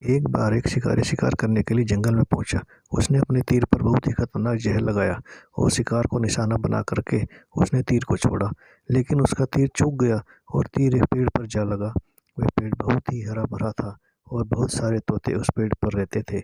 एक बार एक शिकारी शिकार करने के लिए जंगल में पहुंचा। उसने अपने तीर पर बहुत ही खतरनाक जहर लगाया और शिकार को निशाना बना करके उसने तीर को छोड़ा, लेकिन उसका तीर चूक गया और तीर एक पेड़ पर जा लगा। वह पेड़ बहुत ही हरा भरा था और बहुत सारे तोते उस पेड़ पर रहते थे।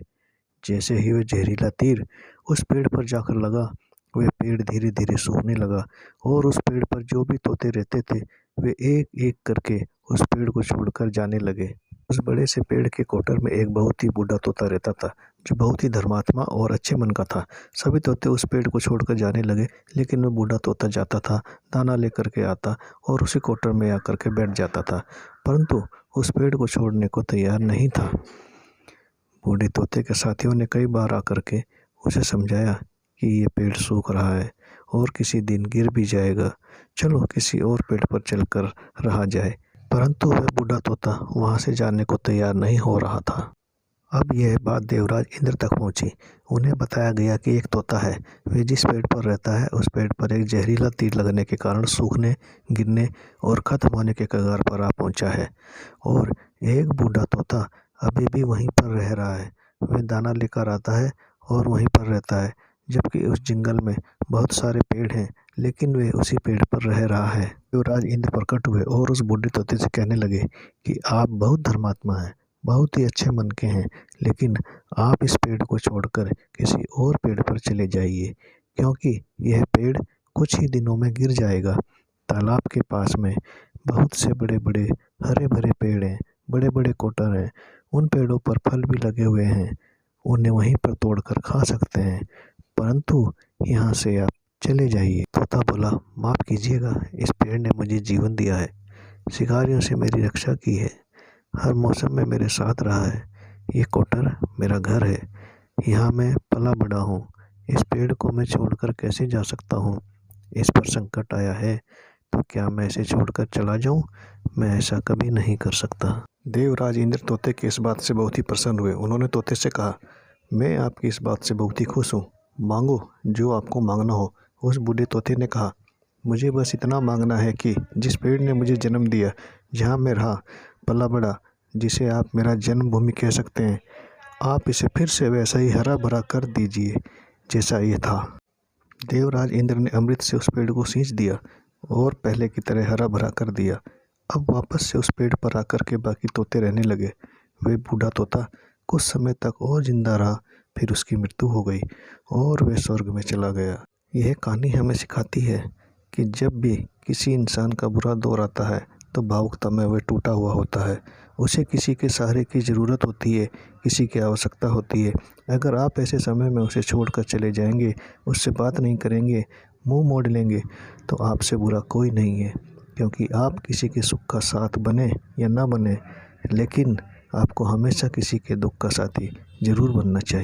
जैसे ही वह जहरीला तीर उस पेड़ पर जाकर लगा, वह पेड़ धीरे धीरे सूखने लगा और उस पेड़ पर जो भी तोते रहते थे वे एक एक करके उस पेड़ को छोड़कर जाने लगे। उस बड़े से पेड़ के कोटर में एक बहुत ही बूढ़ा तोता रहता था, जो बहुत ही धर्मात्मा और अच्छे मन का था। सभी तोते उस पेड़ को छोड़कर जाने लगे, लेकिन वह बूढ़ा तोता जाता था, दाना लेकर के आता और उसी कोटर में आकर के बैठ जाता था, परंतु उस पेड़ को छोड़ने को तैयार नहीं था। बूढ़े तोते के साथियों ने कई बार आकर के उसे समझाया कि ये पेड़ सूख रहा है और किसी दिन गिर भी जाएगा, चलो किसी और पेड़ पर चलकर रहा जाए, परंतु वह बूढ़ा तोता वहां से जाने को तैयार नहीं हो रहा था। अब यह बात देवराज इंद्र तक पहुंची। उन्हें बताया गया कि एक तोता है, वह जिस पेड़ पर रहता है उस पेड़ पर एक जहरीला तीर लगने के कारण सूखने, गिरने और खत्म होने के कगार पर आ पहुंचा है और एक बूढ़ा तोता अभी भी वहीं पर रह रहा है। वह दाना लेकर आता है और वहीं पर रहता है, जबकि उस जंगल में बहुत सारे पेड़ हैं, लेकिन वह उसी पेड़ पर रह रहा है। युवराज इंद्र प्रकट हुए और उस बूढ़े तोते से कहने लगे कि आप बहुत धर्मात्मा हैं, बहुत ही अच्छे मन के हैं, लेकिन आप इस पेड़ को छोड़कर किसी और पेड़ पर चले जाइए, क्योंकि यह पेड़ कुछ ही दिनों में गिर जाएगा। तालाब के पास में बहुत से बड़े बड़े हरे भरे पेड़ हैं, बड़े बड़े कोटर हैं, उन पेड़ों पर फल भी लगे हुए हैं, उन्हें वहीं पर तोड़कर खा सकते हैं, परंतु यहाँ से आप चले जाइए। तोता बोला, माफ़ कीजिएगा, इस पेड़ ने मुझे जीवन दिया है, शिकारियों से मेरी रक्षा की है, हर मौसम में मेरे साथ रहा है, ये कोटर मेरा घर है, यहाँ मैं पला बड़ा हूँ, इस पेड़ को मैं छोड़कर कैसे जा सकता हूँ। इस पर संकट आया है तो क्या मैं इसे छोड़कर चला जाऊँ? मैं ऐसा कभी नहीं कर सकता। देवराज इंद्र तोते की इस बात से बहुत ही प्रसन्न हुए। उन्होंने तोते से कहा, मैं आपकी इस बात से बहुत ही खुश हूँ, मांगो जो आपको मांगना हो। उस बूढ़े तोते ने कहा, मुझे बस इतना मांगना है कि जिस पेड़ ने मुझे जन्म दिया, जहाँ मैं रहा पला बड़ा, जिसे आप मेरा जन्मभूमि कह सकते हैं, आप इसे फिर से वैसा ही हरा भरा कर दीजिए जैसा ये था। देवराज इंद्र ने अमृत से उस पेड़ को सींच दिया और पहले की तरह हरा भरा कर दिया। अब वापस से उस पेड़ पर आकर के बाकी तोते रहने लगे। वे बूढ़ा तोता कुछ समय तक और जिंदा रहा, फिर उसकी मृत्यु हो गई और वह स्वर्ग में चला गया। यह कहानी हमें सिखाती है कि जब भी किसी इंसान का बुरा दौर आता है तो भावुकता में वह टूटा हुआ होता है, उसे किसी के सहारे की ज़रूरत होती है, किसी की आवश्यकता होती है। अगर आप ऐसे समय में उसे छोड़कर चले जाएंगे, उससे बात नहीं करेंगे, मुंह मोड़ लेंगे, तो आपसे बुरा कोई नहीं है, क्योंकि आप किसी के सुख का साथ बने या ना बने, लेकिन आपको हमेशा किसी के दुख का साथी ज़रूर बनना चाहिए।